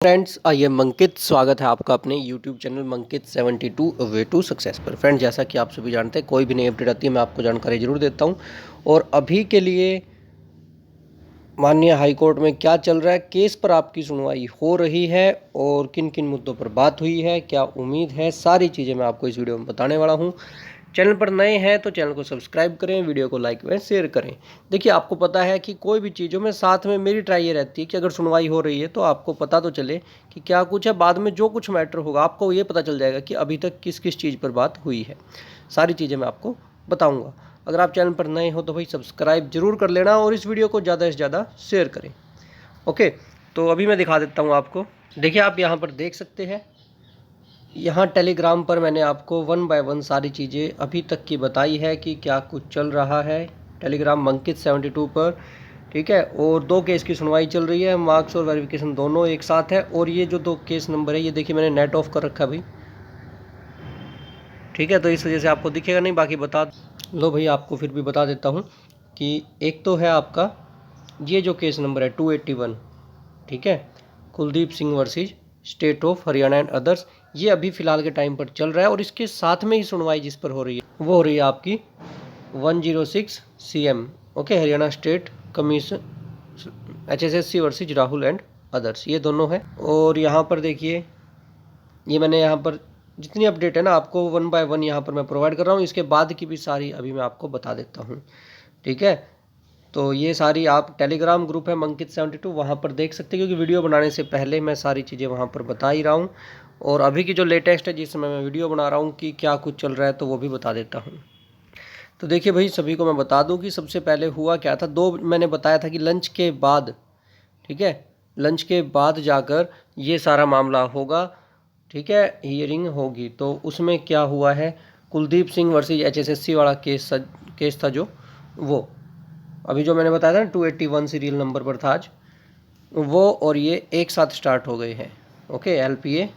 Friends, I am अंकित। स्वागत है आपका अपने YouTube channel Mankit 72 way to success पर। फ्रेंड्स, जैसा कि आप सभी जानते हैं, कोई भी नई अपडेट आती है मैं आपको जानकारी जरूर देता हूं। और अभी के लिए माननीय हाई कोर्ट में क्या चल रहा है, केस पर आपकी सुनवाई हो रही है और किन किन मुद्दों पर बात हुई है, क्या उम्मीद है, सारी चीज़ें मैं आपको इस वीडियो में बताने वाला हूँ। चैनल पर नए हैं तो चैनल को सब्सक्राइब करें, वीडियो को लाइक व शेयर करें। देखिए, आपको पता है कि कोई भी चीज़ों में साथ में मेरी ट्राई ये रहती है कि अगर सुनवाई हो रही है तो आपको पता तो चले कि क्या कुछ है। बाद में जो कुछ मैटर होगा आपको ये पता चल जाएगा कि अभी तक किस किस चीज़ पर बात हुई है। सारी चीज़ें मैं आपको बताऊँगा। अगर आप चैनल पर नए हो तो भाई सब्सक्राइब जरूर कर लेना और इस वीडियो को ज़्यादा से ज़्यादा शेयर करें। ओके, तो अभी मैं दिखा देता हूँ आपको। देखिए, आप यहाँ पर देख सकते हैं, यहाँ टेलीग्राम पर मैंने आपको 1 बाय 1 सारी चीज़ें अभी तक की बताई है कि क्या कुछ चल रहा है टेलीग्राम मंकित 72 पर। ठीक है, और 2 केस की सुनवाई चल रही है, मार्क्स और वेरिफिकेशन दोनों एक साथ है। और ये जो 2 केस नंबर है, ये देखिए मैंने नेट ऑफ कर रखा है भाई। ठीक है, तो इस वजह से आपको दिखेगा नहीं, बाकी बता लो भाई, आपको फिर भी बता देता हूँ कि एक तो है आपका ये जो केस नंबर है 281, ठीक है, Kuldeep Singh versus state of Haryana and others. ये अभी फ़िलहाल के टाइम पर चल रहा है और इसके साथ में ही सुनवाई जिस पर हो रही है वो हो रही है आपकी 106 CM, okay, Haryana state commission HSSC versus Rahul and others, ये दोनों है। और यहाँ पर देखिए, ये मैंने यहाँ पर जितनी अपडेट है ना आपको 1 बाय 1 यहाँ पर मैं प्रोवाइड कर रहा हूँ। इसके बाद की भी सारी अभी मैं आपको बता देता हूँ। ठीक है, तो ये सारी आप टेलीग्राम ग्रुप है मंकित 72, वहाँ पर देख सकते हैं, क्योंकि वीडियो बनाने से पहले मैं सारी चीज़ें वहाँ पर बता ही रहा हूँ। और अभी की जो लेटेस्ट है जिस समय मैं वीडियो बना रहा हूँ कि क्या कुछ चल रहा है, तो वो भी बता देता हूँ। तो देखिए भाई, सभी को मैं बता दूँ कि सबसे पहले हुआ क्या था। 2 मैंने बताया था कि लंच के बाद, ठीक है, लंच के बाद जाकर ये सारा मामला होगा। ठीक है, हियरिंग होगी। तो उसमें क्या हुआ है, कुलदीप सिंह वर्सेस HSSC वाला केस था जो, वो अभी जो मैंने बताया था ना 281 सीरियल नंबर पर था आज, वो और ये एक साथ स्टार्ट हो गए हैं। ओके, LPA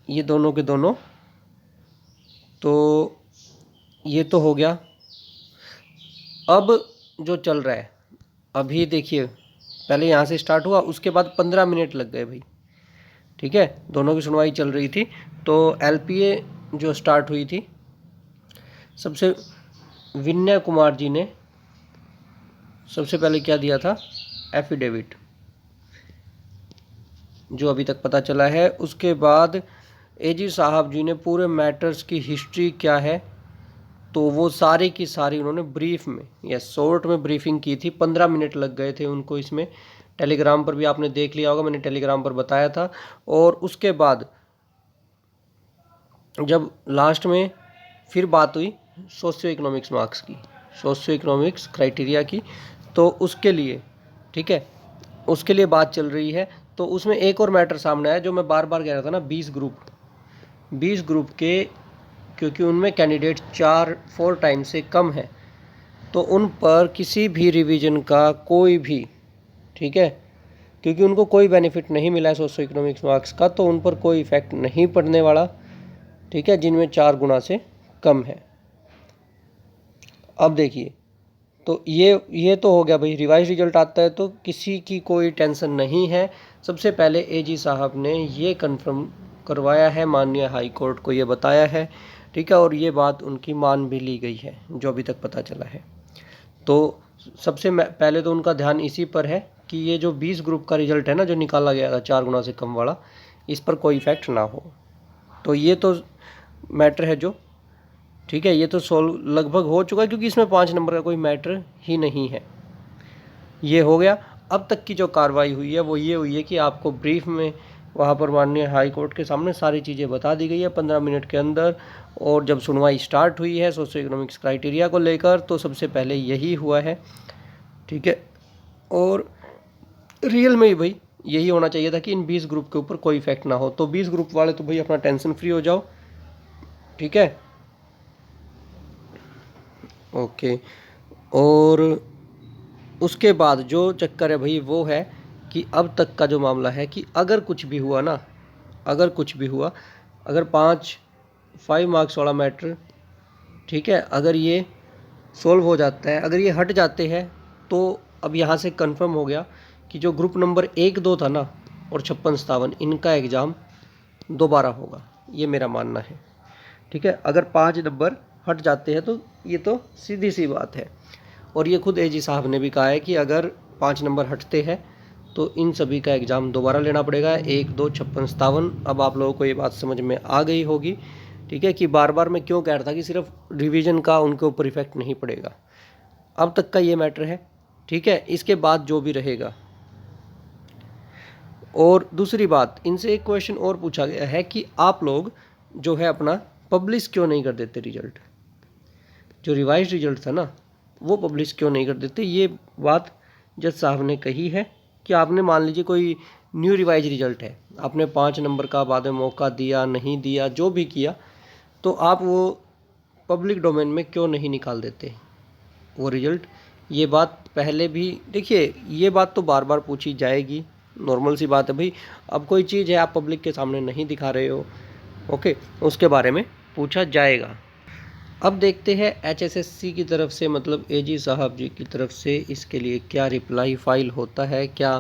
ये दोनों के दोनों। तो ये तो हो गया। अब जो चल रहा है, अभी देखिए, पहले यहाँ से स्टार्ट हुआ, उसके बाद 15 मिनट लग गए भाई। ठीक है, दोनों की सुनवाई चल रही थी। तो LPA जो स्टार्ट हुई थी, सबसे विनय कुमार जी ने सबसे पहले क्या दिया था, एफिडेविट, जो अभी तक पता चला है। उसके बाद AG साहब जी ने पूरे मैटर्स की हिस्ट्री क्या है, तो वो सारी की सारी उन्होंने ब्रीफ में या शॉर्ट में ब्रीफिंग की थी। 15 मिनट लग गए थे उनको इसमें। टेलीग्राम पर भी आपने देख लिया होगा, मैंने टेलीग्राम पर बताया था। और उसके बाद जब लास्ट में फिर बात हुई सोशियो इकोनॉमिक्स मार्क्स की, सोशियो इकोनॉमिक्स क्राइटेरिया की, तो उसके लिए, ठीक है, उसके लिए बात चल रही है। तो उसमें एक और मैटर सामने आया जो मैं बार बार कह रहा था ना, 20 ग्रुप के, क्योंकि उनमें कैंडिडेट 4 टाइम से कम है, तो उन पर किसी भी रिवीजन का कोई भी, ठीक है, क्योंकि उनको कोई बेनिफिट नहीं मिला है सोशियो इकोनॉमिक्स मार्क्स का, तो उन पर कोई इफेक्ट नहीं पड़ने वाला। ठीक है, जिनमें 4 गुना से कम है। अब देखिए, तो ये तो हो गया भाई, रिवाइज रिजल्ट आता है तो किसी की कोई टेंशन नहीं है। सबसे पहले AG साहब ने ये कंफर्म करवाया है, माननीय हाई कोर्ट को ये बताया है। ठीक है, और ये बात उनकी मान भी ली गई है जो अभी तक पता चला है। तो सबसे पहले तो उनका ध्यान इसी पर है कि ये जो 20 ग्रुप का रिजल्ट है ना, जो निकाला गया था 4 गुना से कम वाला, इस पर कोई इफेक्ट ना हो। तो ये तो मैटर है जो, ठीक है, ये तो सोल्व लगभग हो चुका है, क्योंकि इसमें 5 नंबर का कोई मैटर ही नहीं है। ये हो गया। अब तक की जो कार्रवाई हुई है वो ये हुई है कि आपको ब्रीफ में वहाँ पर माननीय हाई कोर्ट के सामने सारी चीज़ें बता दी गई है 15 मिनट के अंदर। और जब सुनवाई स्टार्ट हुई है सोशियो इकोनॉमिक्स क्राइटेरिया को लेकर, तो सबसे पहले यही हुआ है। ठीक है, और रियल में ही भाई यही होना चाहिए था कि इन 20 ग्रुप के ऊपर कोई इफेक्ट ना हो। तो 20 ग्रुप वाले तो भाई अपना टेंशन फ्री हो जाओ। ठीक है, ओके। और उसके बाद जो चक्कर है भाई वो है कि अब तक का जो मामला है कि अगर कुछ भी हुआ ना, अगर कुछ भी हुआ, अगर 5 मार्क्स वाला मैटर, ठीक है, अगर ये सोल्व हो जाता है, अगर ये हट जाते हैं, तो अब यहाँ से कंफर्म हो गया कि जो ग्रुप नंबर 1-2 था ना और 56-57, इनका एग्ज़ाम दोबारा होगा, ये मेरा मानना है। ठीक है, अगर 5 नंबर हट जाते हैं तो ये तो सीधी सी बात है, और ये खुद एजी साहब ने भी कहा है कि अगर 5 नंबर हटते हैं तो इन सभी का एग्ज़ाम दोबारा लेना पड़ेगा, 1, 2, 56, 57। अब आप लोगों को ये बात समझ में आ गई होगी, ठीक है, कि बार बार मैं क्यों कह रहा था कि सिर्फ रिवीजन का उनके ऊपर इफेक्ट नहीं पड़ेगा। अब तक का ये मैटर है, ठीक है। इसके बाद जो भी रहेगा, और दूसरी बात, इनसे एक क्वेश्चन और पूछा गया है कि आप लोग जो है अपना पब्लिश क्यों नहीं कर देते रिजल्ट, जो रिवाइज रिजल्ट था ना वो पब्लिश क्यों नहीं कर देते। ये बात जज साहब ने कही है कि आपने मान लीजिए कोई न्यू रिवाइज रिजल्ट है, आपने 5 नंबर का बाद में मौका दिया, नहीं दिया, जो भी किया, तो आप वो पब्लिक डोमेन में क्यों नहीं निकाल देते वो रिजल्ट। ये बात पहले भी देखिए, ये बात तो बार बार पूछी जाएगी, नॉर्मल सी बात है भाई। अब कोई चीज़ है आप पब्लिक के सामने नहीं दिखा रहे हो, ओके, उसके बारे में पूछा जाएगा। अब देखते हैं HSSC की तरफ से, मतलब एजी साहब जी की तरफ से इसके लिए क्या रिप्लाई फाइल होता है, क्या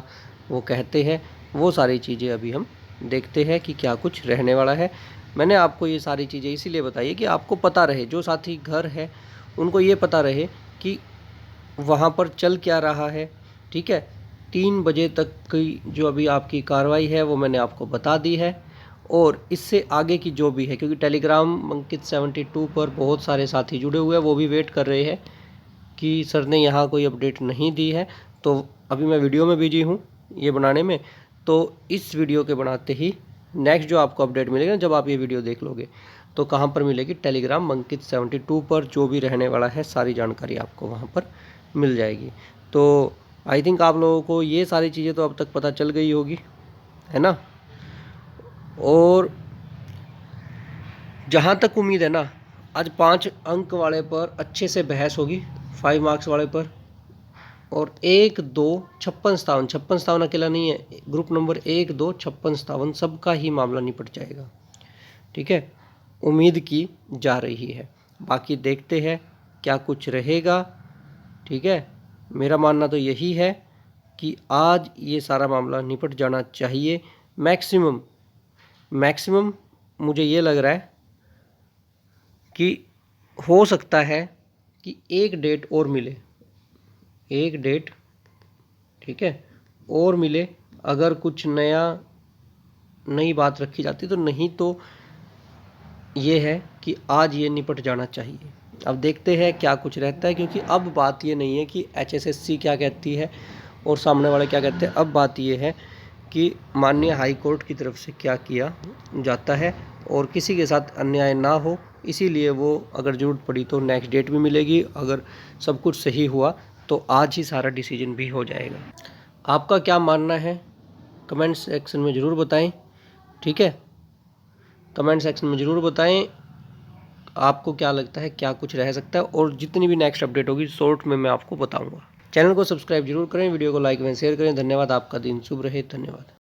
वो कहते हैं, वो सारी चीज़ें अभी हम देखते हैं कि क्या कुछ रहने वाला है। मैंने आपको ये सारी चीज़ें इसीलिए बताई कि आपको पता रहे, जो साथी घर है उनको ये पता रहे कि वहाँ पर चल क्या रहा है। ठीक है, 3 बजे तक की जो अभी आपकी कार्रवाई है वो मैंने आपको बता दी है, और इससे आगे की जो भी है, क्योंकि टेलीग्राम अंकित 72 पर बहुत सारे साथी जुड़े हुए हैं, वो भी वेट कर रहे हैं कि सर ने यहाँ कोई अपडेट नहीं दी है। तो अभी मैं वीडियो में बिजी हूँ ये बनाने में, तो इस वीडियो के बनाते ही नेक्स्ट जो आपको अपडेट मिलेगा, जब आप ये वीडियो देख लोगे, तो कहाँ पर मिलेगी, टेलीग्राम अंकित 72 पर जो भी रहने वाला है सारी जानकारी आपको वहाँ पर मिल जाएगी। तो आई थिंक आप लोगों को ये सारी चीज़ें तो अब तक पता चल गई होगी, है ना। और जहाँ तक उम्मीद है ना, आज 5 अंक वाले पर अच्छे से बहस होगी, 5 मार्क्स वाले पर, और 1, 2, 56, 57, 56, 57 अकेला नहीं है, ग्रुप नंबर 1, 2, 56, 57 सबका ही मामला निपट जाएगा। ठीक है, उम्मीद की जा रही है, बाकी देखते हैं क्या कुछ रहेगा। ठीक है, मेरा मानना तो यही है कि आज ये सारा मामला निपट जाना चाहिए। मैक्सिमम मुझे ये लग रहा है कि हो सकता है कि एक डेट और मिले, एक डेट, ठीक है, और मिले, अगर कुछ नई बात रखी जाती तो, नहीं तो ये है कि आज ये निपट जाना चाहिए। अब देखते हैं क्या कुछ रहता है, क्योंकि अब बात ये नहीं है कि HSSC क्या कहती है और सामने वाले क्या कहते हैं, अब बात ये है कि माननीय हाई कोर्ट की तरफ से क्या किया जाता है और किसी के साथ अन्याय ना हो। इसीलिए वो अगर ज़रूरत पड़ी तो नेक्स्ट डेट भी मिलेगी, अगर सब कुछ सही हुआ तो आज ही सारा डिसीजन भी हो जाएगा। आपका क्या मानना है कमेंट सेक्शन में ज़रूर बताएं। ठीक है, कमेंट सेक्शन में ज़रूर बताएं आपको क्या लगता है क्या कुछ रह सकता है, और जितनी भी नेक्स्ट अपडेट होगी शॉर्ट में मैं आपको बताऊंगा। चैनल को सब्सक्राइब जरूर करें, वीडियो को लाइक एवं शेयर करें। धन्यवाद, आपका दिन शुभ रहे। धन्यवाद।